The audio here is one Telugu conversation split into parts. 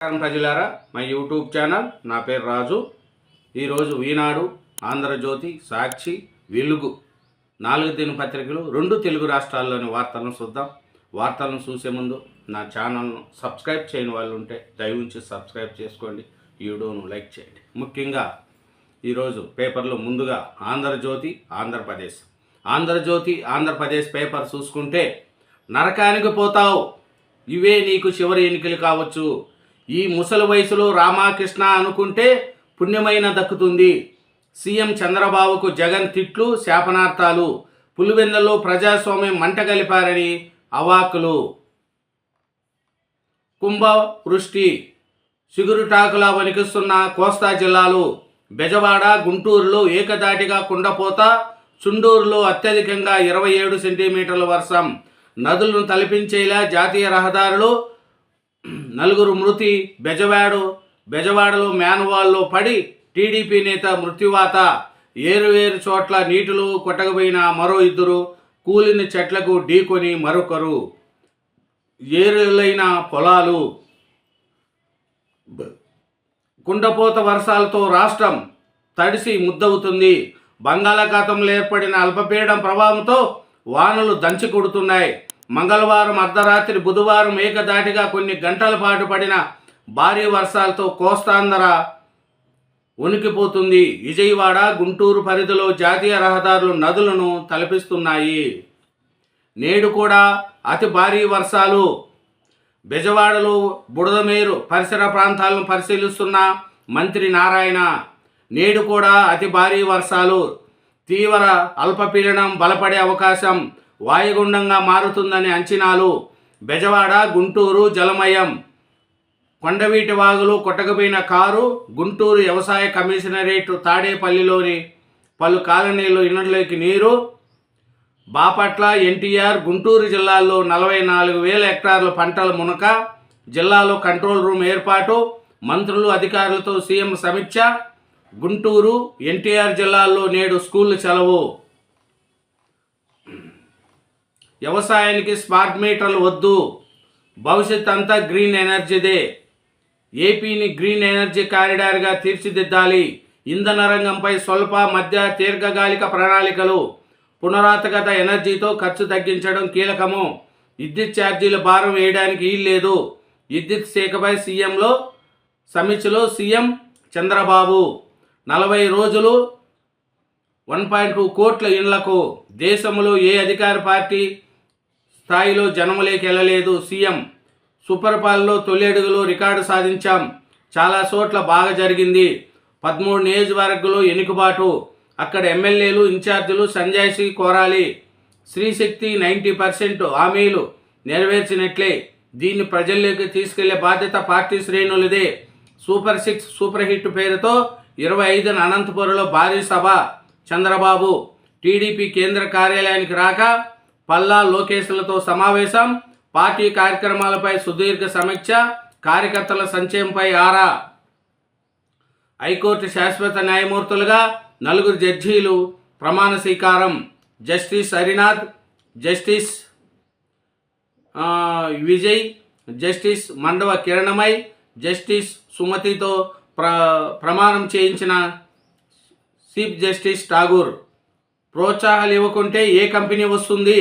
ప్రజలారా, మా యూట్యూబ్ ఛానల్, నా పేరు రాజు. ఈరోజు ఈనాడు, ఆంధ్రజ్యోతి, సాక్షి, వెలుగు 4 దినపత్రికలు 2 తెలుగు రాష్ట్రాల్లోని వార్తలను చూద్దాం. వార్తలను చూసే ముందు నా ఛానల్ను సబ్స్క్రైబ్ చేయని వాళ్ళు ఉంటే దయవుంచి సబ్స్క్రైబ్ చేసుకోండి, వీడియోను లైక్ చేయండి. ముఖ్యంగా ఈరోజు పేపర్లో ముందుగా ఆంధ్రజ్యోతి, ఆంధ్రప్రదేశ్ పేపర్ చూసుకుంటే, నరకానికి పోతావు, ఇవే నీకు చివరి ఎన్నికలు కావచ్చు. ఈ ముసలి వయసులో రామకృష్ణ అనుకుంటే పుణ్యమైన దక్కుతుంది. సీఎం చంద్రబాబుకు జగన్ తిట్లు, శాపనార్థాలు. పులివెందుల్లో ప్రజాస్వామ్యం మంటగలిపారని అవాకులు. కుంభవృష్టి సిగురుటాకులా వణికిస్తున్న కోస్తా జిల్లాలు. బెజవాడ, గుంటూరులో ఏకదాటిగా కుండపోత, చుండూరులో అత్యధికంగా 27 సెంటీమీటర్ల వర్షం. నదులను తలపించేలా జాతీయ రహదారులు. 4 మృతి. బెజవాడలో మ్యాన్వాల్లో పడి టీడీపీ నేత మృత్యువాత. ఏరువేరు చోట్ల నీటిలో కొట్టకపోయిన మరో 2. కూలిన చెట్లకు ఢీకొని మరొకరు. ఏరులైన పొలాలు. కుండపోత వర్షాలతో రాష్ట్రం తడిసి ముద్దవుతుంది. బంగాళాఖాతంలో ఏర్పడిన అల్పపీడనం ప్రభావంతో వానలు దంచి కొడుతున్నాయి. మంగళవారం అర్ధరాత్రి, బుధవారం ఏకదాటిగా కొన్ని గంటల పాటు పడిన భారీ వర్షాలతో కోస్తాంధ్ర వణికిపోతుంది. విజయవాడ, గుంటూరు పరిధిలో జాతీయ రహదారులు నదులను తలపిస్తున్నాయి. నేడు కూడా అతి భారీ వర్షాలు. బెజవాడలో బుడదమేరు పరిసర ప్రాంతాలను పరిశీలిస్తున్న మంత్రి నారాయణ. నేడు కూడా అతి భారీ వర్షాలు. తీవ్ర అల్పపీడనం బలపడే అవకాశం. వాయుగుండంగా మారుతుందని అంచనాలు. బెజవాడ, గుంటూరు జలమయం. కొండవీటి వాగులు కొట్టకపోయిన కారు. గుంటూరు వ్యవసాయ కమిషనరేట్ తాడేపల్లిలోని పలు కాలనీలు ఇళ్లలోకి నీరు. బాపట్ల, ఎన్టీఆర్, గుంటూరు జిల్లాల్లో 44,000 హెక్టార్ల పంటల మునక. జిల్లాలో కంట్రోల్ రూమ్ ఏర్పాటు. మంత్రులు, అధికారులతో సీఎం సమీక్ష. గుంటూరు, ఎన్టీఆర్ జిల్లాల్లో నేడు స్కూళ్లు సెలవు. వ్యవసాయానికి స్మార్ట్ మీటర్లు వద్దు, భవిష్యత్ అంతా గ్రీన్ ఎనర్జీదే. ఏపీని గ్రీన్ ఎనర్జీ కారిడార్గా తీర్చిదిద్దాలి. ఇంధన రంగంపై స్వల్ప, మధ్య, దీర్ఘకాలిక ప్రణాళికలు. పునరావృత ఎనర్జీతో ఖర్చు తగ్గించడం కీలకము. విద్యుత్ ఛార్జీల భారం వేయడానికి వీల్లేదు. విద్యుత్ శాఖపై సమీక్షలో సీఎం చంద్రబాబు. 40 రోజులు 1.2 కోట్ల ఇండ్లకు. దేశంలో ఏ అధికార పార్టీ స్థాయిలో జనములేకి వెళ్ళలేదు. సీఎం సుపరిపాలనలో తొలి అడుగులో రికార్డు సాధించాం. చాలా చోట్ల బాగా జరిగింది. 13 నియోజకవర్గాల్లో ఎన్నికబాటు. అక్కడ ఎమ్మెల్యేలు, ఇన్ఛార్జీలు సంజాయిషీ కోరాలి. స్త్రీశక్తి 90% హామీలు నెరవేర్చినట్లే. దీన్ని ప్రజల్లోకి తీసుకెళ్లే బాధ్యత పార్టీ శ్రేణులదే. సూపర్ 6, సూపర్ హిట్ పేరుతో 25న అనంతపురంలో భారీ సభ. చంద్రబాబు టీడీపీ కేంద్ర కార్యాలయానికి రాక పల్లా లోకేష్లతో సమావేశం. పార్టీ కార్యక్రమాలపై సుదీర్ఘ సమీక్ష. కార్యకర్తల సంక్షేమంపై ఆరా. హైకోర్టు శాశ్వత న్యాయమూర్తులుగా 4 జడ్జీలు ప్రమాణ స్వీకారం. Justice Harinath, justice Vijay, justice Mandava Kiranmai, justice సుమతితో ప్రమాణం చేయించిన చీఫ్ జస్టిస్ ఠాగూర్. ప్రోత్సాహాలు ఇవ్వకుంటే ఏ కంపెనీ వస్తుంది?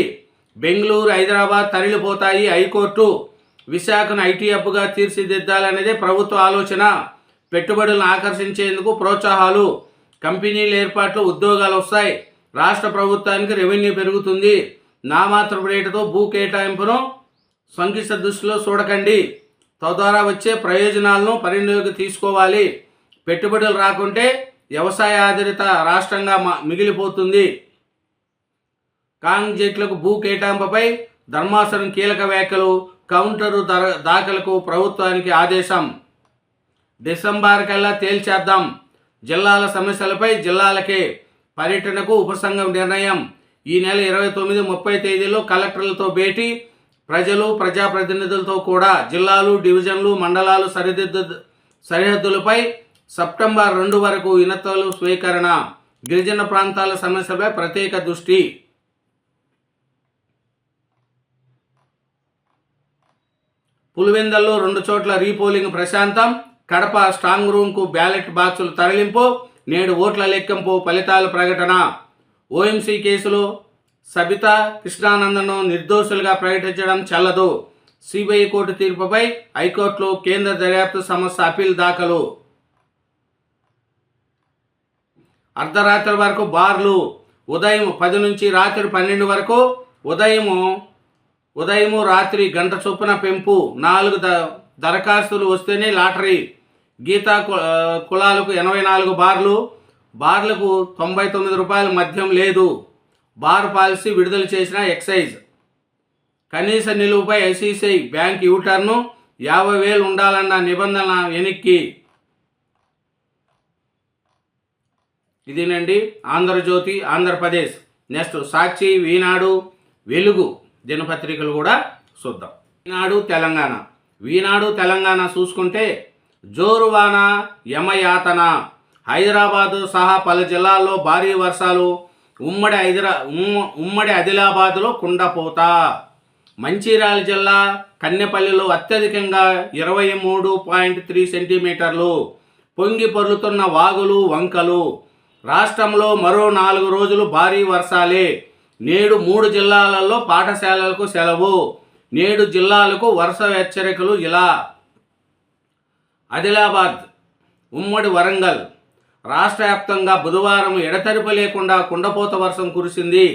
బెంగళూరు, హైదరాబాద్ తరలిపోతాయి. హైకోర్టు విశాఖను ఐటీ హబ్గా తీర్చిదిద్దాలనేదే ప్రభుత్వ ఆలోచన. పెట్టుబడులను ఆకర్షించేందుకు ప్రోత్సాహాలు. కంపెనీల ఏర్పాట్లు, ఉద్యోగాలు వస్తాయి. రాష్ట్ర ప్రభుత్వానికి రెవెన్యూ పెరుగుతుంది. నామాత్రపు రేటుతో భూ కేటాయింపును సంక్లిష్ట దృష్టిలో చూడకండి. తద్వారా వచ్చే ప్రయోజనాలను పరిగణలోకి తీసుకోవాలి. పెట్టుబడులు రాకుంటే వ్యవసాయ ఆధారిత రాష్ట్రంగా మిగిలిపోతుంది. కాంగ్రెస్లకు భూ కేటాయింపుపై ధర్మాసనం కీలక వ్యాఖ్యలు. కౌంటరు దాఖలకు ప్రభుత్వానికి ఆదేశం. డిసెంబర్ కల్లా తేల్చేద్దాం. జిల్లాల సమస్యలపై జిల్లాలకే పర్యటనకు ఉపసంఘం నిర్ణయం. ఈ నెల 29, 30 తేదీల్లో కలెక్టర్లతో భేటీ. ప్రజలు, ప్రజాప్రతినిధులతో కూడా. జిల్లాలు, డివిజన్లు, మండలాలు సరిహద్దులపై సెప్టెంబర్ 2 వరకు వినతుల స్వీకరణ. గిరిజన ప్రాంతాల సమస్యలపై ప్రత్యేక దృష్టి. పులివెందల్లో 2 చోట్ల రీపోలింగ్ ప్రశాంతం. కడప స్ట్రాంగ్ రూమ్కు బ్యాలెట్ బాక్సులు తరలింపు. నేడు ఓట్ల లెక్కింపు ఫలితాల ప్రకటన. ఓఎంసీ కేసులో సబితా కృష్ణానందను నిర్దోషులుగా ప్రకటించడం చెల్లదు. సిబిఐ కోర్టు తీర్పుపై హైకోర్టులో కేంద్ర దర్యాప్తు సంస్థ అప్పీల్ దాఖలు. అర్ధరాత్రి వరకు బార్లు. ఉదయం 10 నుంచి రాత్రి 12 వరకు. ఉదయం రాత్రి గంట చొప్పున పెంపు. 4 దరఖాస్తులు వస్తేనే లాటరీ. గీతా కులాలకు 84 బార్లు. బార్లకు ₹99 మద్యం లేదు. బార్ పాలసీ విడుదల చేసిన ఎక్సైజ్. కనీస నిలువుపై ఐసీసీఐ బ్యాంక్ యూటర్ను. 50,000 ఉండాలన్న నిబంధన వెనక్కి. ఇదేనండి ఆంధ్రజ్యోతి, ఆంధ్రప్రదేశ్. నెక్స్ట్ సాక్షి, ఈనాడు, వెలుగు దినపత్రికలు కూడా చూద్దాం. ఈనాడు తెలంగాణ చూసుకుంటే జోరువాన యమయాతన. హైదరాబాదు సహా పలు జిల్లాల్లో భారీ వర్షాలు. ఉమ్మడి ఆదిలాబాదులో కుండపోత. మంచిర్యాల జిల్లా కన్నెపల్లిలో అత్యధికంగా 23.3 సెంటీమీటర్లు. పొంగి పొర్లుతున్న వాగులు, వంకలు. రాష్ట్రంలో మరో 4 రోజులు భారీ వర్షాలే. నేడు 3 జిల్లాలలో పాఠశాలలకు సెలవు. నేడు జిల్లాలకు వర్ష హెచ్చరికలు ఇలా: ఆదిలాబాద్, ఉమ్మడి వరంగల్. రాష్ట్ర వ్యాప్తంగా బుధవారం ఎడతెరిపి లేకుండా కుండపోత వర్షం కురిసింది.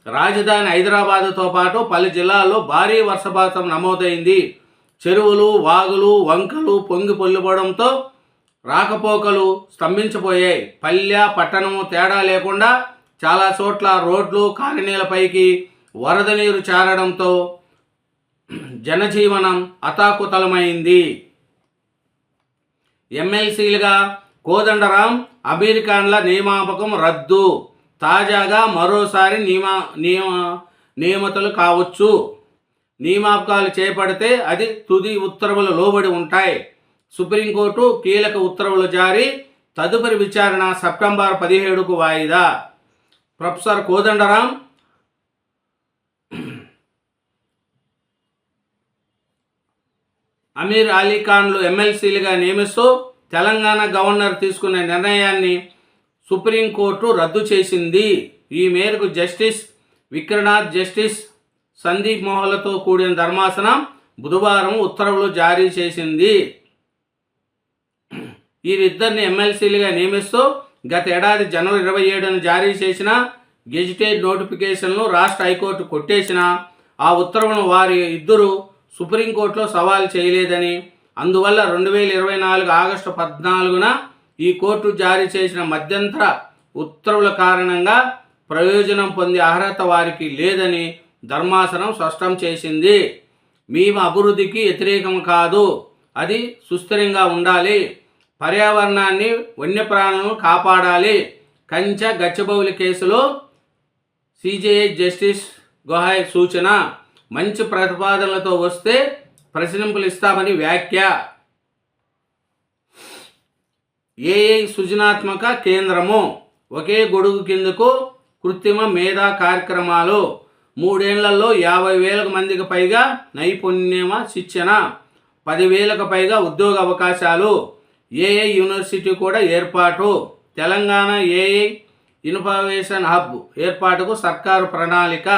రాజధాని హైదరాబాదుతో పాటు పలు జిల్లాల్లో భారీ వర్షపాతం నమోదైంది. చెరువులు, వాగులు, వంకలు పొంగి పొల్లిపోవడంతో రాకపోకలు స్తంభించిపోయాయి. పల్లె, పట్టణము తేడా లేకుండా చాలా చోట్ల రోడ్లు, కాలనీలపైకి వరద నీరు చేరడంతో జనజీవనం అతాకుతలమైంది. ఎమ్మెల్సీలుగా కోదండరాం, అమీర్ ఖాన్ల నియామకం రద్దు. తాజాగా మరోసారి నియమితులు కావచ్చు. నియామకాలు చేపడితే అది తుది ఉత్తర్వులు లోబడి ఉంటాయి. సుప్రీంకోర్టు కీలక ఉత్తర్వులు జారీ. తదుపరి విచారణ సెప్టెంబర్ 17కు వాయిదా. ప్రొఫెసర్ కోదండరాం, అమీర్ అలీ ఖాన్లు ఎమ్మెల్సీలుగా నియమిస్తూ తెలంగాణ గవర్నర్ తీసుకున్న నిర్ణయాన్ని సుప్రీంకోర్టు రద్దు చేసింది. ఈ మేరకు జస్టిస్ విక్రనాథ్, జస్టిస్ సందీప్ మోహన్లతో కూడిన ధర్మాసనం బుధవారం ఉత్తర్వులు జారీ చేసింది. వీరిద్దరిని ఎమ్మెల్సీలుగా నియమిస్తూ గత ఏడాది జనవరి 27న జారీ చేసిన గెజిటెడ్ నోటిఫికేషన్ను రాష్ట్ర హైకోర్టు కొట్టేసిన ఆ ఉత్తర్వులను వారి ఇద్దరు సుప్రీంకోర్టులో సవాల్ చేయలేదని, అందువల్ల 2024 ఆగస్టు 14న ఈ కోర్టు జారీ చేసిన మధ్యంతర ఉత్తర్వుల కారణంగా ప్రయోజనం పొందే అర్హత వారికి లేదని ధర్మాసనం స్పష్టం చేసింది. మేము అభివృద్ధికి వ్యతిరేకం కాదు, అది సుస్థిరంగా ఉండాలి, పర్యావరణాన్ని, వన్యప్రాణులను కాపాడాలి. కంచె గచ్చిబౌలి కేసులో సిజేఐ జస్టిస్ గొహాయ్ సూచన. మంచి ప్రతిపాదనలతో వస్తే ప్రశ్నింపులు ఇస్తామని వ్యాఖ్య. ఏఐ సృజనాత్మక కేంద్రము. ఒకే గొడుగు కిందకు కృత్రిమ మేధా కార్యక్రమాలు. 3 ఏళ్లలో 50,000 మందికి పైగా నైపుణ్య శిక్షణ, 10,000కు పైగా ఉద్యోగ అవకాశాలు. ఏఐ యూనివర్సిటీ కూడా ఏర్పాటు. తెలంగాణ ఏఐ ఇన్నోవేషన్ హబ్ ఏర్పాటుకు సర్కారు ప్రణాళిక.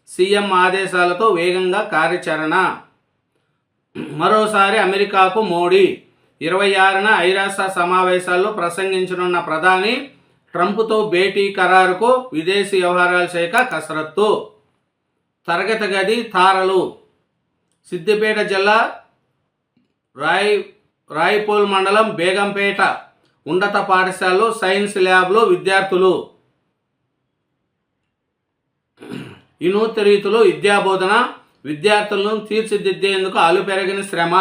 సీఎం ఆదేశాలతో వేగంగా కార్యాచరణ. మరోసారి అమెరికాకు మోడీ. 26న ఐరాస సమావేశాల్లో ప్రసంగించనున్న ప్రధాని ట్రంప్తో భేటీ ఖరారుకు విదేశీ వ్యవహారాల శాఖ కసరత్తు. తరగతి గది తారలు. సిద్దిపేట జిల్లా రాయపూల్ మండలం బేగంపేట ఉన్నత పాఠశాలలో సైన్స్ ల్యాబ్లో విద్యార్థులు వినూత్న రీతిలో విద్యాబోధన. విద్యార్థులను తీర్చిదిద్దేందుకు అలుపెరగని శ్రమ.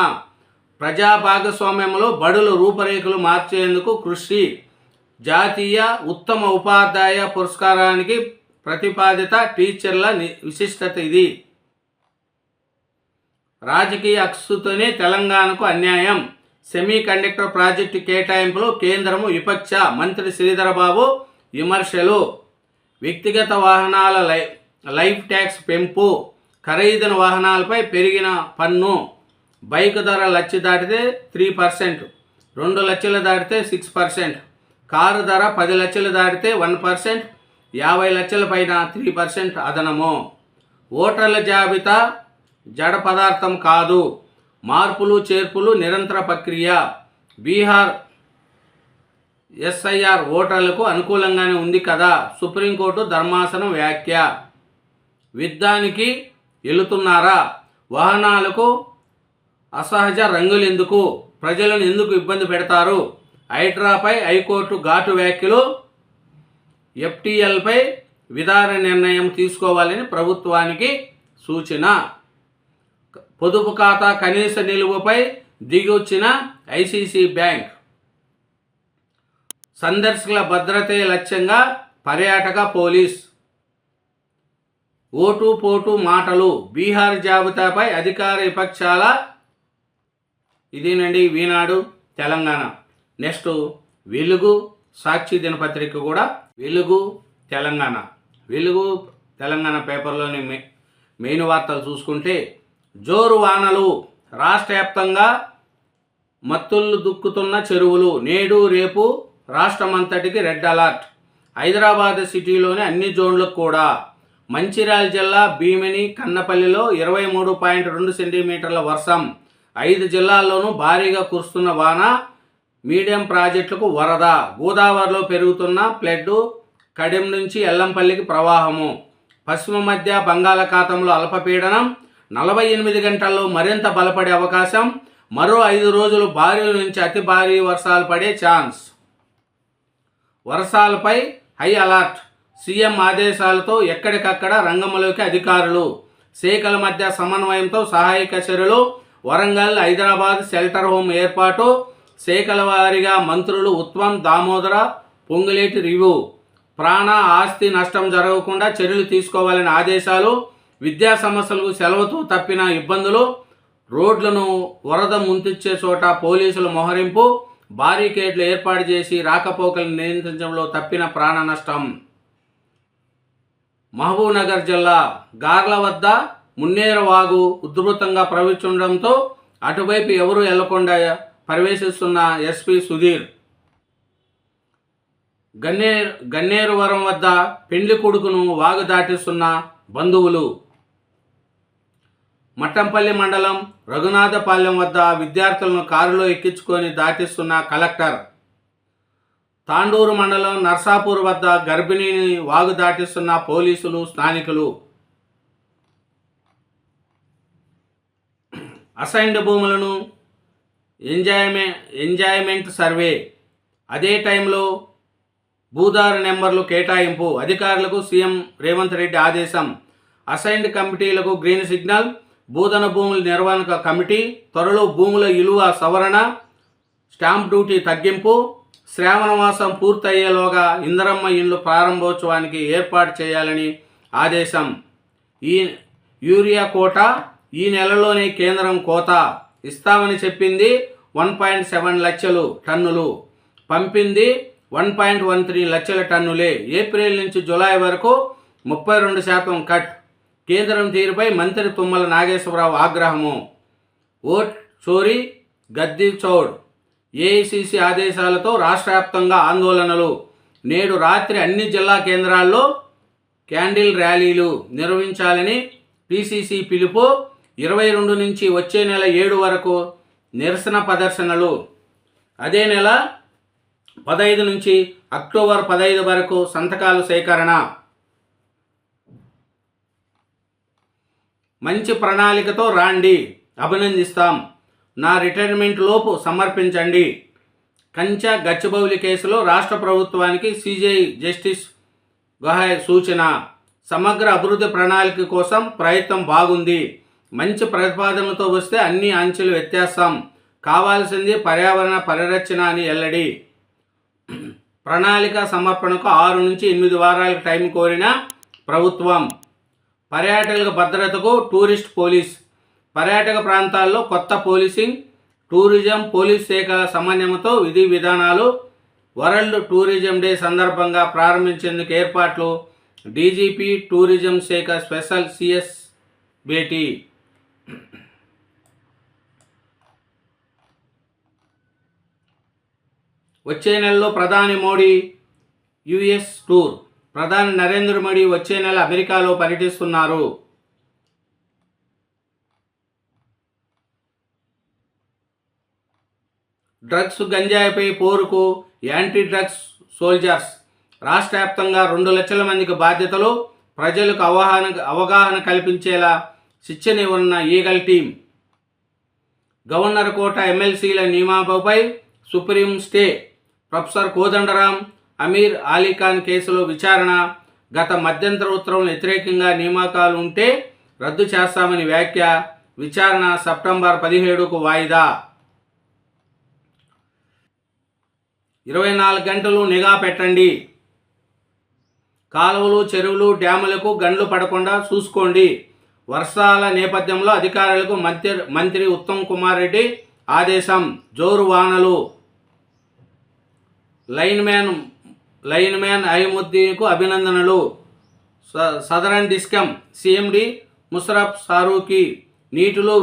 ప్రజా భాగస్వామ్యంలో బడుల రూపురేఖలు మార్చేందుకు కృషి. జాతీయ ఉత్తమ ఉపాధ్యాయ పురస్కారానికి ప్రతిపాదిత టీచర్ల విశిష్టత ఇది. రాజకీయ అక్షుతోనే తెలంగాణకు అన్యాయం. సెమీ కండక్టర్ ప్రాజెక్టు కేటాయింపులో కేంద్రము విపక్ష. మంత్రి శ్రీధరబాబు విమర్శలు. వ్యక్తిగత వాహనాల లైఫ్ ట్యాక్స్ పెంపు. ఖరీదైన వాహనాలపై పెరిగిన పన్ను. బైక్ ధర లక్ష దాటితే 3%, 2 లక్షలు దాటితే 6%, కారు ధర 10 లక్షలు దాటితే 1%, 50 లక్షల పైన 3% అదనము. ఓటర్ల జాబితా జడ పదార్థం కాదు, మార్పులు చేర్పులు నిరంతర ప్రక్రియ. బీహార్ ఎస్ఐఆర్ ఓటర్లకు అనుకూలంగానే ఉంది కదా, సుప్రీంకోర్టు ధర్మాసనం వ్యాఖ్య. యుద్ధానికి వెళుతున్నారా, వాహనాలకు అసహజ రంగులెందుకు, ప్రజలను ఎందుకు ఇబ్బంది పెడతారు, హైడ్రాపై హైకోర్టు ఘాటు వ్యాఖ్యలు. ఎఫ్టీఎల్పై విధాన నిర్ణయం తీసుకోవాలని ప్రభుత్వానికి సూచన. పొదుపు ఖాతా కనీస నిలువపై దిగొచ్చిన ఐసీసీ బ్యాంక్. సందర్శకుల భద్రతే లక్ష్యంగా పర్యాటక పోలీస్. ఓటు పోటు మాటలు, బీహార్ జాబితాపై అధికార విపక్షాల. ఇదేనండి ఈనాడు తెలంగాణ. నెక్స్ట్ వెలుగు, సాక్షి దినపత్రిక కూడా. వెలుగు తెలంగాణ పేపర్లోని మెయిన్ వార్తలు చూసుకుంటే, జోరు వానలు, రాష్ట్ర వ్యాప్తంగా మత్తులు దుక్కుతున్న చెరువులు, నేడు రేపు రాష్ట్రమంతటికి రెడ్ అలర్ట్. హైదరాబాద్ సిటీలోని అన్ని జోన్లకు కూడా. మంచిర్యాల జిల్లా భీమిని, కన్నపల్లిలో 23.2 సెంటీమీటర్ల వర్షం. 5 జిల్లాల్లోనూ భారీగా కురుస్తున్న వాన, మీడియం ప్రాజెక్టులకు వరద. గోదావరిలో పెరుగుతున్న ఫ్లడ్, కడెం నుంచి ఎల్లంపల్లికి ప్రవాహము. పశ్చిమ మధ్య బంగాళాఖాతంలో అల్పపీడనం 48 గంటల్లో మరింత బలపడే అవకాశం. మరో 5 రోజులు భారీ నుంచి అతి భారీ వర్షాలు పడే ఛాన్స్. వర్షాలపై హై అలర్ట్. సీఎం ఆదేశాలతో ఎక్కడికక్కడ రంగంలోకి అధికారులు. శాఖల మధ్య సమన్వయంతో సహాయక చర్యలు. వరంగల్, హైదరాబాద్ షెల్టర్ హోమ్ ఏర్పాటు. శాఖల వారీగా మంత్రులు ఉత్తమ్, దామోదర, పొంగులేటి రివ్యూ. ప్రాణ ఆస్తి నష్టం జరగకుండా చర్యలు తీసుకోవాలని ఆదేశాలు. విద్యా సమస్యలకు సెలవుతో తప్పిన ఇబ్బందులు. రోడ్లను వరద ముంచెత్తే చోట పోలీసుల మోహరింపు. బారికేడ్లు ఏర్పాటు చేసి రాకపోకలను నియంత్రించడంలో తప్పిన ప్రాణ నష్టం. మహబూబ్నగర్ జిల్లా గార్ల వద్ద మున్నేరు వాగు ఉధృతంగా ప్రవహిస్తుండడంతో అటువైపు ఎవరూ వెళ్లకుండా ప్రవేశిస్తున్న ఎస్పీ సుధీర్. గన్నేరువరం వద్ద పెండ్లి కొడుకును వాగు దాటిస్తున్న బంధువులు. మట్టంపల్లి మండలం రఘునాథపాలెం వద్ద విద్యార్థులను కారులో ఎక్కించుకొని దాటిస్తున్న కలెక్టర్. తాండూరు మండలం నర్సాపూర్ వద్ద గర్భిణిని వాగు దాటిస్తున్న పోలీసులు, స్థానికులు. అసైన్డ్ భూములను ఎంజాయ్మెంట్ సర్వే, అదే టైంలో భూదారు నెంబర్లు కేటాయింపు. అధికారులకు సీఎం రేవంత్ రెడ్డి ఆదేశం. అసైన్డ్ కమిటీలకు గ్రీన్ సిగ్నల్. భూధన భూముల నిర్వహణ కమిటీ త్వరలో భూముల విలువ సవరణ, స్టాంప్ డ్యూటీ తగ్గింపు. శ్రావణ మాసం పూర్తయ్యేలోగా ఇందిరమ్మ ఇండ్లు ప్రారంభోత్సవానికి ఏర్పాటు చేయాలని ఆదేశం. ఈ యూరియా కోట ఈ నెలలోనే కేంద్రం కోత ఇస్తామని చెప్పింది. 1.7 లక్షల టన్నులు, పంపింది 1.13 లక్షల టన్నులే. ఏప్రిల్ నుంచి జూలై వరకు 32% కట్. కేంద్రం తీరుపై మంత్రి తుమ్మల నాగేశ్వరరావు ఆగ్రహము. ఓట్ చోరీ, గద్దీ చౌడ్. ఏఐసిసి ఆదేశాలతో రాష్ట్ర వ్యాప్తంగా ఆందోళనలు. నేడు రాత్రి అన్ని జిల్లా కేంద్రాల్లో క్యాండిల్ ర్యాలీలు నిర్వహించాలని పిసిసి పిలుపు. 22 నుంచి వచ్చే నెల 7 వరకు నిరసన ప్రదర్శనలు. అదే నెల 15 నుంచి అక్టోబర్ 15 వరకు సంతకాలు సేకరణ. మంచి ప్రణాళికతో రాండి, అభినందిస్తాం. నా రిటైర్మెంట్ లోపు సమర్పించండి. కంచా గచ్చిబౌలి కేసులో రాష్ట్ర ప్రభుత్వానికి సిజేఐ జస్టిస్ గహాయ్ సూచన. సమగ్ర అభివృద్ధి ప్రణాళిక కోసం ప్రయత్నం బాగుంది. మంచి ప్రతిపాదనలతో వస్తే అన్ని అంచెలు ఎత్తేస్తాం. కావాల్సింది పర్యావరణ పరిరక్షణ అని వెల్లడి. ప్రణాళిక సమర్పణకు 6 నుంచి 8 వారాలకు టైం కోరిన ప్రభుత్వం. పర్యాటకుల భద్రతకు టూరిస్ట్ పోలీస్. పర్యాటక ప్రాంతాల్లో కొత్త పోలీసింగ్, టూరిజం పోలీస్ శాఖల సమన్వయంతో విధి విధానాలు. వరల్డ్ టూరిజం డే సందర్భంగా ప్రారంభించేందుకు ఏర్పాట్లు. డీజీపీ టూరిజం శాఖ స్పెషల్ సిఎస్ భేటీ. వచ్చే నెలలో ప్రధాని మోడీ యుఎస్ టూర్. ప్రధాని నరేంద్ర మోడీ వచ్చే నెల అమెరికాలో పర్యటిస్తున్నారు. డ్రగ్స్ గంజాయిపై పోరుకు యాంటీ డ్రగ్స్ సోల్జర్స్. రాష్ట్ర వ్యాప్తంగా 2 లక్షల మందికి బాధ్యతలు, ప్రజలకు అవగాహన కల్పించేలా శిక్షణ ఇవ్వనున్న ఈగల్ టీం. గవర్నర్ కోట ఎమ్మెల్సీల నియామకంపై supreme stay. Professor Kodandaram, Aamir Ali Khan కేసులో విచారణ. గత మధ్యంతర ఉత్తర్వులకు వ్యతిరేకంగా నియామకాలు ఉంటే రద్దు చేస్తామని వ్యాఖ్య. విచారణ సెప్టెంబర్ 17కు వాయిదా. 24 గంటలు నిఘా పెట్టండి. కాలువలు, చెరువులు, డ్యాములకు గండ్లు పడకుండా చూసుకోండి. వర్షాల నేపథ్యంలో అధికారులకు మంత్రి ఉత్తమ్ కుమార్ రెడ్డి ఆదేశం. జోరు వానలు. లైన్ మ్యాన్ అహిముద్దీన్కు అభినందనలు. Southern discom CMD Musharraf Farooqui. నీటిలో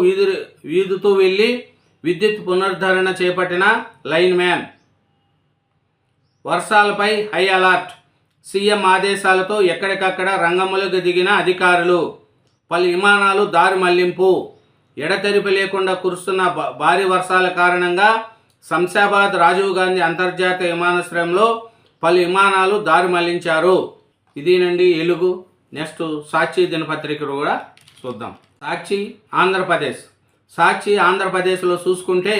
వీధుతూ వెళ్లి విద్యుత్ పునరుద్ధరణ చేపట్టిన లైన్ మ్యాన్. వర్షాలపై హై అలర్ట్. సీఎం ఆదేశాలతో ఎక్కడికక్కడ రంగంలోకి దిగిన అధికారులు. పలు విమానాలు దారి మళ్లింపు. ఎడతెరిపి లేకుండా కురుస్తున్న భారీ వర్షాల కారణంగా శంషాబాద్ రాజీవ్ గాంధీ అంతర్జాతీయ విమానాశ్రయంలో పలు విమానాలు దారి మళ్లించారు. ఇదేనండి ఎలుగు. నెక్స్ట్ సాక్షి దినపత్రిక కూడా చూద్దాం. సాక్షి ఆంధ్రప్రదేశ్. సాక్షి ఆంధ్రప్రదేశ్లో చూసుకుంటే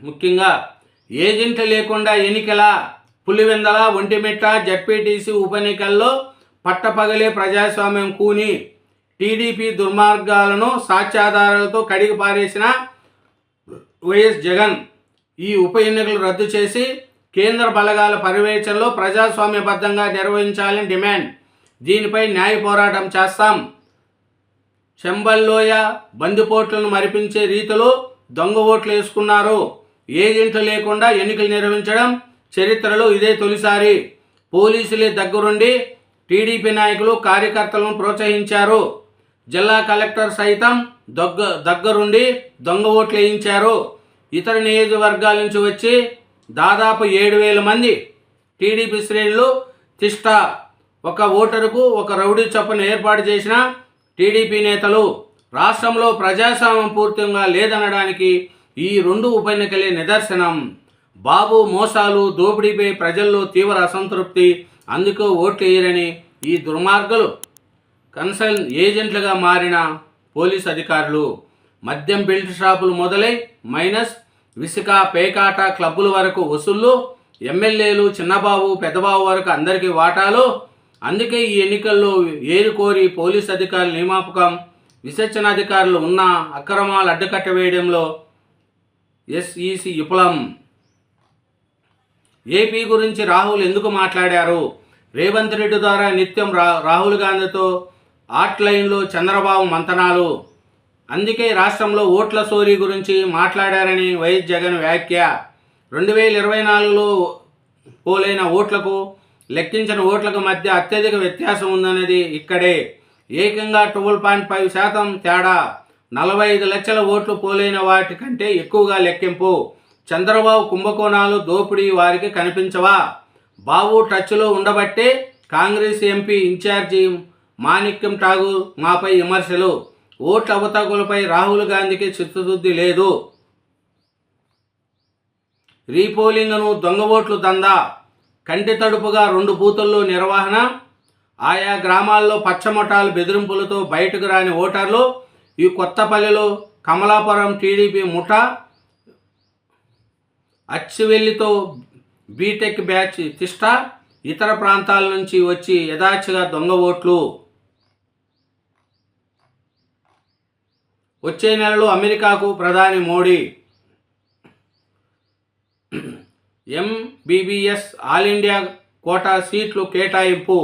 ముఖ్యంగా ఏజెంట్లు లేకుండా ఎన్నికల పులివెందల, ఒంటిమిట్ట జడ్పీటీసీ ఉప ఎన్నికల్లో పట్టపగలే ప్రజాస్వామ్యం కూని. టీడీపీ దుర్మార్గాలను సాక్ష్యాధారాలతో కడిగి పారేసిన వైఎస్ జగన్ ఈ ఉప ఎన్నికలు రద్దు చేసి కేంద్ర బలగాల పర్యవేక్షణలో ప్రజాస్వామ్యబద్ధంగా నిర్వహించాలని డిమాండ్. దీనిపై న్యాయ పోరాటం చేస్తాం. చెంబల్లోయ బందిపోట్లను మరిపించే రీతిలో దొంగ ఓట్లు వేసుకున్నారు. ఏజెంట్లు లేకుండా ఎన్నికలు నిర్వహించడం చరిత్రలో ఇదే తొలిసారి. పోలీసులే దగ్గరుండి టీడీపీ నాయకులు, కార్యకర్తలను ప్రోత్సహించారు. జిల్లా కలెక్టర్ సైతం దగ్గరుండి దొంగ ఓట్లు వేయించారు. ఇతర నియోజకవర్గాల నుంచి వచ్చి దాదాపు 7,000 మంది టీడీపీ శ్రేణులు తిష్ట. ఒక ఓటరుకు ఒక రౌడీ చొప్పున ఏర్పాటు చేసిన టీడీపీ నేతలు. రాష్ట్రంలో ప్రజాస్వామ్యం పూర్తిగా లేదనడానికి ఈ 2 ఉప ఎన్నికలే నిదర్శనం. బాబు మోసాలు, దోపిడీపై ప్రజల్లో తీవ్ర అసంతృప్తి. అందుకు ఓట్లు వేయరని ఈ దుర్మార్గులు కన్సల్ట్ ఏజెంట్లుగా మారిన పోలీస్ అధికారులు. మద్యం బెల్ట్ షాపులు మొదలై మైనస్ విసుక, పేకాట క్లబ్బుల వరకు వసూళ్లు. ఎమ్మెల్యేలు చిన్నబాబు, పెద్దబాబు వరకు అందరికీ వాటాలు. అందుకే ఈ ఎన్నికల్లో ఏరుకోరి పోలీస్ అధికారుల నియామకం. విచక్షణ అధికారులు ఉన్న అక్రమాలు అడ్డుకట్ట వేయడంలో ఎస్ఈసి విఫలం. ఏపీ గురించి రాహుల్ ఎందుకు మాట్లాడారు? రేవంత్ రెడ్డి ద్వారా నిత్యం రాహుల్ గాంధీతో ఆట్లైన్లో చంద్రబాబు మంతనాలు. అందుకే రాష్ట్రంలో ఓట్ల చోరీ గురించి మాట్లాడారని వైఎస్ జగన్ వ్యాఖ్య. 2024లో పోలైన ఓట్లకు, లెక్కించిన ఓట్లకు మధ్య అత్యధిక వ్యత్యాసం ఉందనేది ఇక్కడే. ఏకంగా 12.5% తేడా. 45 లక్షల ఓట్లు పోలైన వాటి కంటే ఎక్కువగా లెక్కింపు. చంద్రబాబు కుంభకోణాలు, దోపిడీ వారికి కనిపించవా? బాబు టచ్లో ఉండబట్టే కాంగ్రెస్ ఎంపీ ఇన్ఛార్జి మాణిక్యం ఠాగూర్ మాపై విమర్శలు. ఓట్ల అవతకులపై రాహుల్ గాంధీకి చిత్తశుద్ధి లేదు. రీపోలింగ్ను దొంగ ఓట్లు దందా. కంటి తడుపుగా 2 బూతుల్లో నిర్వహణ. ఆయా గ్రామాల్లో పచ్చమొటాలు బెదిరింపులతో బయటకు రాని ఓటర్లు. ఈ కొత్తపల్లిలో కమలాపురం టీడీపీ ముఠా. అచ్చివెల్లితో బీటెక్ బ్యాచ్ తిష్ట. ఇతర ప్రాంతాల నుంచి వచ్చి యథాచిగా దొంగ ఓట్లు. వచ్చే నెలలో అమెరికాకు ప్రధాని Modi. MBBS all India quota సీట్లు కేటాయింపు.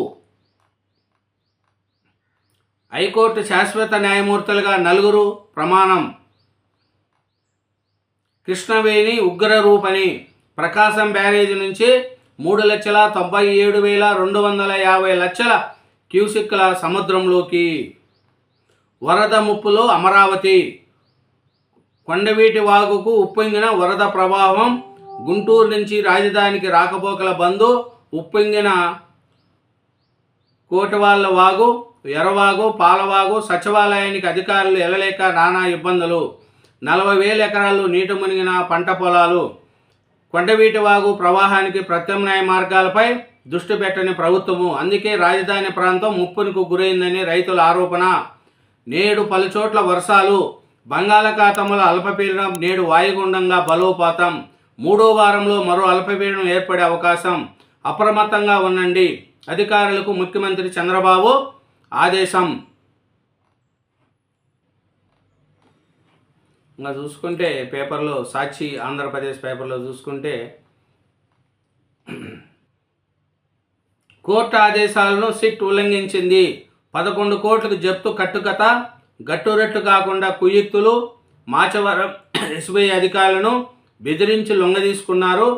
హైకోర్టు శాశ్వత న్యాయమూర్తులుగా 4 ప్రమాణం. కృష్ణవేణి ఉగ్రరూపని. ప్రకాశం బ్యారేజీ నుంచి 3,97,250 లక్షల క్యూసెక్కుల సముద్రంలోకి. వరద ముప్పులో అమరావతి. కొండవీటి వాగుకు ఉప్పొంగిన వరద ప్రవాహం, గుంటూరు నుంచి రాజధానికి రాకపోకల బంద్, ఉప్పొంగిన కోటివాళ్ల వాగు, ఎర్రవాగు, పాలవాగు, సచివాలయానికి అధికారులు వెళ్ళలేక నానా ఇబ్బందులు, 40,000 ఎకరాలు నీట మునిగిన పంట పొలాలు. కొండవీటి వాగు ప్రవాహానికి ప్రత్యామ్నాయ మార్గాలపై దృష్టి పెట్టని ప్రభుత్వము, అందుకే రాజధాని ప్రాంతం ముప్పునకు గురైందని రైతుల ఆరోపణ. నేడు పలుచోట్ల వర్షాలు, బంగాళాఖాతంలో అల్పపీడనం నేడు వాయుగుండంగా బలోపాతం, 3వ వారంలో మరో అల్పపీడనం ఏర్పడే అవకాశం, అప్రమత్తంగా ఉండండి అధికారులకు ముఖ్యమంత్రి చంద్రబాబు ఆదేశం. ఇంకా చూసుకుంటే పేపర్లో సాక్షి ఆంధ్రప్రదేశ్ పేపర్లో చూసుకుంటే కోర్టు ఆదేశాలను సిట్ ఉల్లంఘించింది, 11 కోట్లకు జప్తు కట్టుకథ, గట్టురట్టు కాకుండా కుయుక్తులు, మాచవరం ఎస్బీఐ అధికారులను బెదిరించి లొంగదీసుకున్నారు,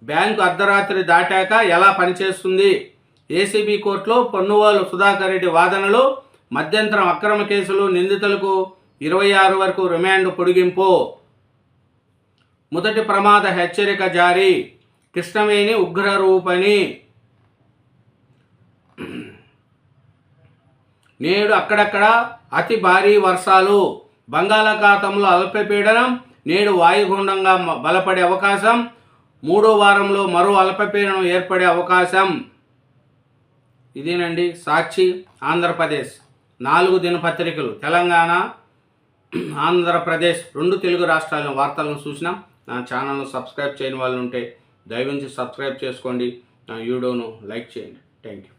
బ్యాంకు అర్ధరాత్రి దాటాక ఎలా పనిచేస్తుంది, ఏసీబీ కోర్టులో పొన్నువాలు సుధాకర్ రెడ్డి వాదనలు, మధ్యంతరం అక్రమ కేసులు, నిందితులకు 26 వరకు రిమాండ్ పొడిగింపు, మొదటి ప్రమాద హెచ్చరిక జారీ, కృష్ణవేణి ఉగ్రరూపని. నేడు అక్కడక్కడ అతి భారీ వర్షాలు, బంగాళాఖాతంలో అల్పపీడనం నేడు వాయుగుండంగా బలపడే అవకాశం, 3వ వారంలో మరో అల్పపీడనం ఏర్పడే అవకాశం. ఇదేనండి సాక్షి ఆంధ్రప్రదేశ్ 4 దినపత్రికలు, తెలంగాణ ఆంధ్రప్రదేశ్ 2 తెలుగు రాష్ట్రాల వార్తలను చూసినాం. నా ఛానల్ను సబ్స్క్రైబ్ చేయని వాళ్ళు ఉంటే దయవుంచి సబ్స్క్రైబ్ చేసుకోండి, నా వీడియోను లైక్ చేయండి. Thank you.